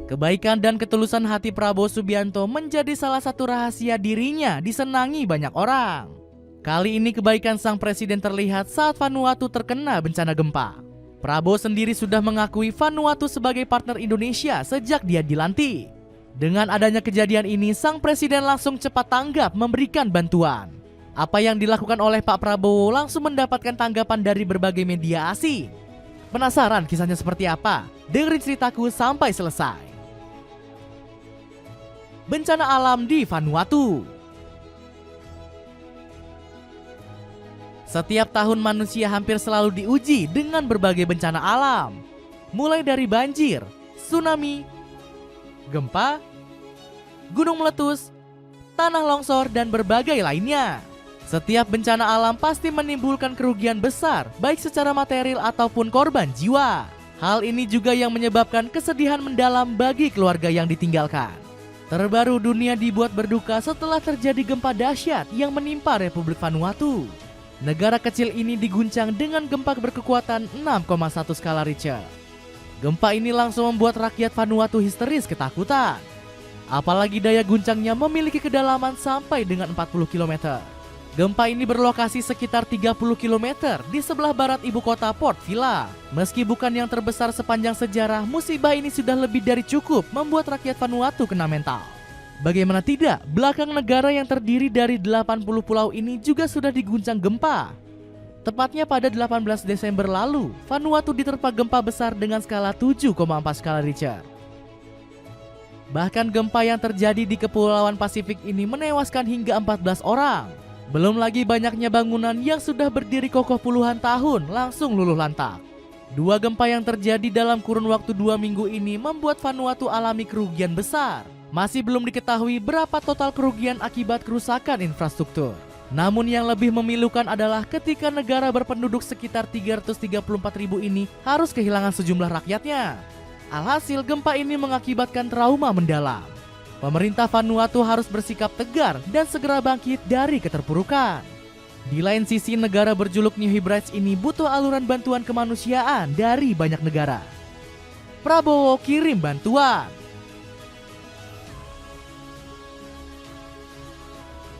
Kebaikan dan ketulusan hati Prabowo Subianto menjadi salah satu rahasia dirinya disenangi banyak orang. Kali ini kebaikan sang presiden terlihat saat Vanuatu terkena bencana gempa. Prabowo sendiri sudah mengakui Vanuatu sebagai partner Indonesia sejak dia dilantik. Dengan adanya kejadian ini, sang presiden langsung cepat tanggap memberikan bantuan. Apa yang dilakukan oleh Pak Prabowo langsung mendapatkan tanggapan dari berbagai media asing. Penasaran kisahnya seperti apa? Dengerin ceritaku sampai selesai. Bencana alam di Vanuatu. Setiap tahun manusia hampir selalu diuji dengan berbagai bencana alam. Mulai dari banjir, tsunami, gempa, gunung meletus, tanah longsor, dan berbagai lainnya. Setiap bencana alam pasti menimbulkan kerugian besar, baik secara material ataupun korban jiwa. Hal ini juga yang menyebabkan kesedihan mendalam bagi keluarga yang ditinggalkan. Terbaru, dunia dibuat berduka setelah terjadi gempa dahsyat yang menimpa Republik Vanuatu. Negara kecil ini diguncang dengan gempa berkekuatan 6,1 skala Richter. Gempa ini langsung membuat rakyat Vanuatu histeris ketakutan. Apalagi daya guncangnya memiliki kedalaman sampai dengan 40 km. Gempa ini berlokasi sekitar 30 km di sebelah barat ibu kota Port Vila. Meski bukan yang terbesar sepanjang sejarah, musibah ini sudah lebih dari cukup membuat rakyat Vanuatu kena mental. Bagaimana tidak, belakang negara yang terdiri dari 80 pulau ini juga sudah diguncang gempa. Tepatnya pada 18 Desember lalu, Vanuatu diterpa gempa besar dengan skala 7,4 skala Richter. Bahkan gempa yang terjadi di Kepulauan Pasifik ini menewaskan hingga 14 orang. Belum lagi banyaknya bangunan yang sudah berdiri kokoh puluhan tahun langsung luluh lantak. Dua gempa yang terjadi dalam kurun waktu 2 minggu ini membuat Vanuatu alami kerugian besar. Masih belum diketahui berapa total kerugian akibat kerusakan infrastruktur. Namun yang lebih memilukan adalah ketika negara berpenduduk sekitar 334.000 ini harus kehilangan sejumlah rakyatnya. Alhasil gempa ini mengakibatkan trauma mendalam. Pemerintah Vanuatu harus bersikap tegar dan segera bangkit dari keterpurukan. Di lain sisi, negara berjuluk New Hebrides ini butuh aluran bantuan kemanusiaan dari banyak negara. Prabowo kirim bantuan.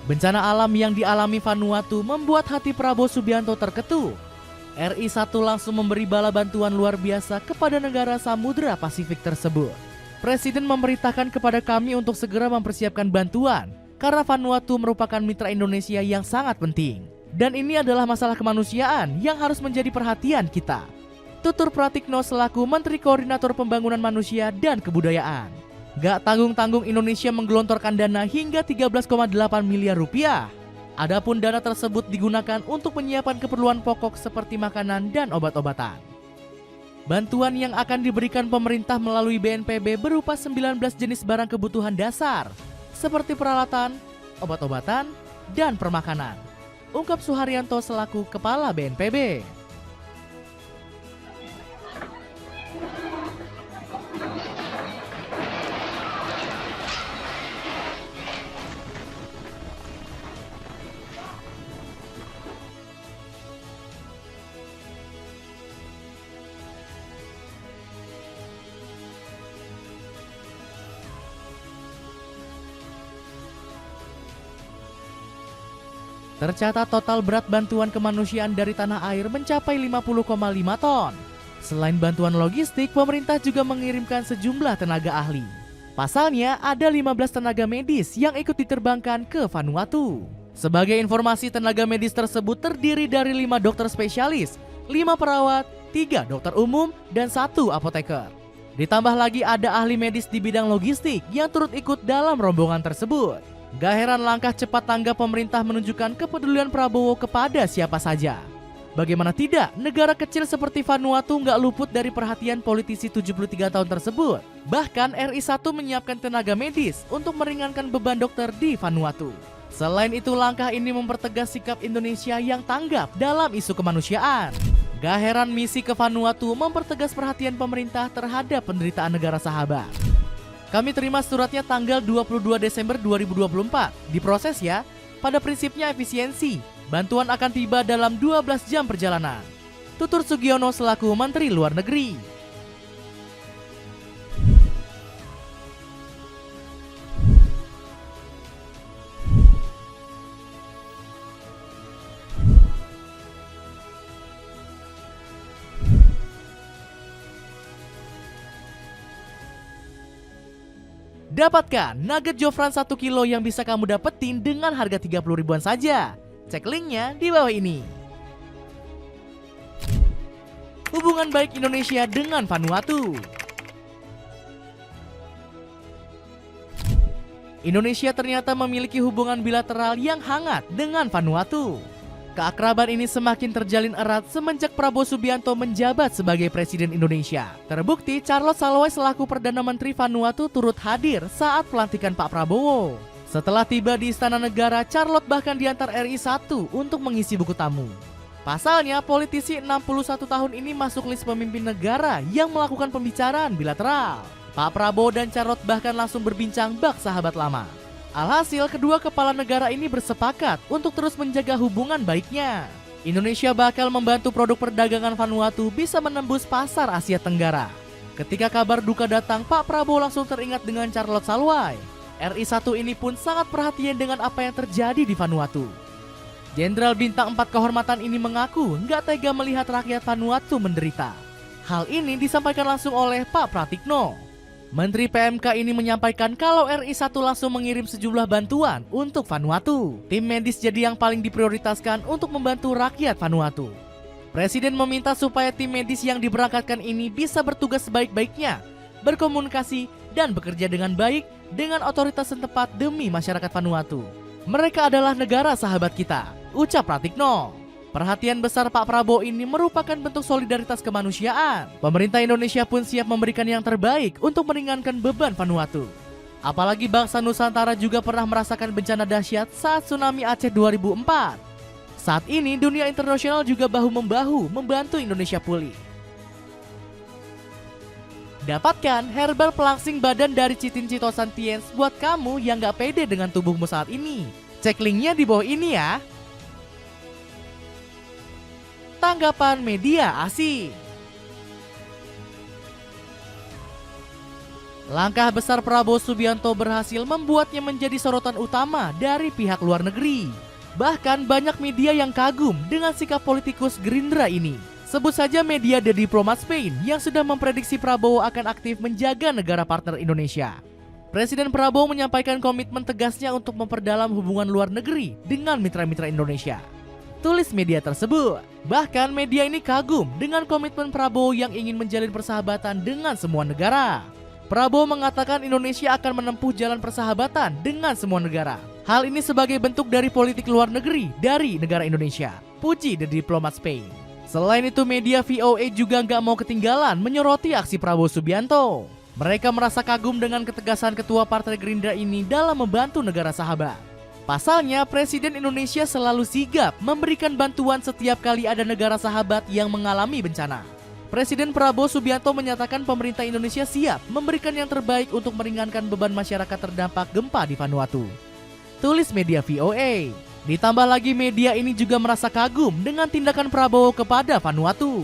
Bencana alam yang dialami Vanuatu membuat hati Prabowo Subianto terketuk. RI 1 langsung memberi bala bantuan luar biasa kepada negara Samudra Pasifik tersebut. Presiden memerintahkan kepada kami untuk segera mempersiapkan bantuan karena Vanuatu merupakan mitra Indonesia yang sangat penting. Dan ini adalah masalah kemanusiaan yang harus menjadi perhatian kita. Tutur Pratikno selaku Menteri Koordinator Pembangunan Manusia dan Kebudayaan. Gak tanggung-tanggung Indonesia menggelontorkan dana hingga 13,8 miliar rupiah. Adapun dana tersebut digunakan untuk menyiapkan keperluan pokok seperti makanan dan obat-obatan. Bantuan yang akan diberikan pemerintah melalui BNPB berupa 19 jenis barang kebutuhan dasar seperti peralatan, obat-obatan, dan permakanan. Ungkap Suharyanto selaku Kepala BNPB. Tercatat total berat bantuan kemanusiaan dari tanah air mencapai 50,5 ton. Selain bantuan logistik, pemerintah juga mengirimkan sejumlah tenaga ahli. Pasalnya, ada 15 tenaga medis yang ikut diterbangkan ke Vanuatu. Sebagai informasi, tenaga medis tersebut terdiri dari 5 dokter spesialis, 5 perawat, 3 dokter umum, dan 1 apoteker. Ditambah lagi ada ahli medis di bidang logistik yang turut ikut dalam rombongan tersebut. Gak heran langkah cepat tanggap pemerintah menunjukkan kepedulian Prabowo kepada siapa saja. Bagaimana tidak, negara kecil seperti Vanuatu gak luput dari perhatian politisi 73 tahun tersebut. Bahkan RI 1 menyiapkan tenaga medis untuk meringankan beban dokter di Vanuatu. Selain itu, langkah ini mempertegas sikap Indonesia yang tanggap dalam isu kemanusiaan. Gak heran misi ke Vanuatu mempertegas perhatian pemerintah terhadap penderitaan negara sahabat. Kami terima suratnya tanggal 22 Desember 2024. Diproses ya. Pada prinsipnya efisiensi. Bantuan akan tiba dalam 12 jam perjalanan. Tutur Sugiono selaku Menteri Luar Negeri. Dapatkan nugget Jofran 1 kilo yang bisa kamu dapetin dengan harga 30 ribuan saja. Cek linknya di bawah ini. Hubungan baik Indonesia dengan Vanuatu. Indonesia ternyata memiliki hubungan bilateral yang hangat dengan Vanuatu. Keakraban ini semakin terjalin erat semenjak Prabowo Subianto menjabat sebagai Presiden Indonesia. Terbukti Charlotte Salwai selaku Perdana Menteri Vanuatu turut hadir saat pelantikan Pak Prabowo. Setelah tiba di Istana Negara, Charlotte bahkan diantar RI 1 untuk mengisi buku tamu. Pasalnya, politisi 61 tahun ini masuk list pemimpin negara yang melakukan pembicaraan bilateral. Pak Prabowo dan Charlotte bahkan langsung berbincang bak sahabat lama. Alhasil, kedua kepala negara ini bersepakat untuk terus menjaga hubungan baiknya. Indonesia bakal membantu produk perdagangan Vanuatu bisa menembus pasar Asia Tenggara. Ketika kabar duka datang, Pak Prabowo langsung teringat dengan Charlotte Salwai. RI 1 ini pun sangat perhatian dengan apa yang terjadi di Vanuatu. Jenderal Bintang 4 kehormatan ini mengaku nggak tega melihat rakyat Vanuatu menderita. Hal ini disampaikan langsung oleh Pak Pratikno. Menteri PMK ini menyampaikan kalau RI 1 langsung mengirim sejumlah bantuan untuk Vanuatu. Tim medis jadi yang paling diprioritaskan untuk membantu rakyat Vanuatu. Presiden meminta supaya tim medis yang diberangkatkan ini bisa bertugas sebaik-baiknya, berkomunikasi dan bekerja dengan baik dengan otoritas setempat demi masyarakat Vanuatu. Mereka adalah negara sahabat kita, ucap Pratikno. Perhatian besar Pak Prabowo ini merupakan bentuk solidaritas kemanusiaan. Pemerintah Indonesia pun siap memberikan yang terbaik untuk meringankan beban Vanuatu. Apalagi bangsa Nusantara juga pernah merasakan bencana dahsyat saat tsunami Aceh 2004. Saat ini dunia internasional juga bahu-membahu membantu Indonesia pulih. Dapatkan herbal pelangsing badan dari Chitin Chitosan Tiens buat kamu yang gak pede dengan tubuhmu saat ini. Cek linknya di bawah ini ya. Tanggapan media asing. Langkah besar Prabowo Subianto berhasil membuatnya menjadi sorotan utama dari pihak luar negeri. Bahkan banyak media yang kagum dengan sikap politikus Gerindra ini. Sebut saja media The Diplomat Spain yang sudah memprediksi Prabowo akan aktif menjaga negara partner Indonesia. Presiden Prabowo menyampaikan komitmen tegasnya untuk memperdalam hubungan luar negeri dengan mitra-mitra Indonesia. Tulis media tersebut. Bahkan media ini kagum dengan komitmen Prabowo yang ingin menjalin persahabatan dengan semua negara. Prabowo mengatakan Indonesia akan menempuh jalan persahabatan dengan semua negara. Hal ini sebagai bentuk dari politik luar negeri dari negara Indonesia. Puji The Diplomat Spain. Selain itu, media VOA juga nggak mau ketinggalan menyoroti aksi Prabowo Subianto. Mereka merasa kagum dengan ketegasan ketua Partai Gerindra ini dalam membantu negara sahabat. Pasalnya, Presiden Indonesia selalu sigap memberikan bantuan setiap kali ada negara sahabat yang mengalami bencana. Presiden Prabowo Subianto menyatakan pemerintah Indonesia siap memberikan yang terbaik untuk meringankan beban masyarakat terdampak gempa di Vanuatu. Tulis media VOA. Ditambah lagi media ini juga merasa kagum dengan tindakan Prabowo kepada Vanuatu.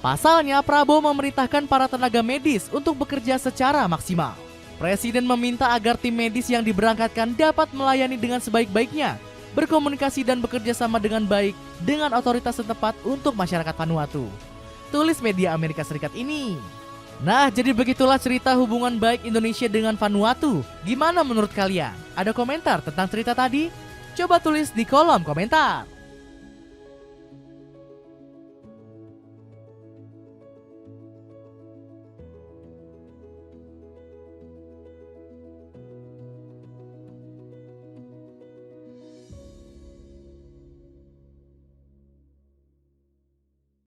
Pasalnya, Prabowo memerintahkan para tenaga medis untuk bekerja secara maksimal. Presiden meminta agar tim medis yang diberangkatkan dapat melayani dengan sebaik-baiknya, berkomunikasi dan bekerja sama dengan baik dengan otoritas setempat untuk masyarakat Vanuatu. Tulis media Amerika Serikat ini. Nah, jadi begitulah cerita hubungan baik Indonesia dengan Vanuatu. Gimana menurut kalian? Ada komentar tentang cerita tadi? Coba tulis di kolom komentar.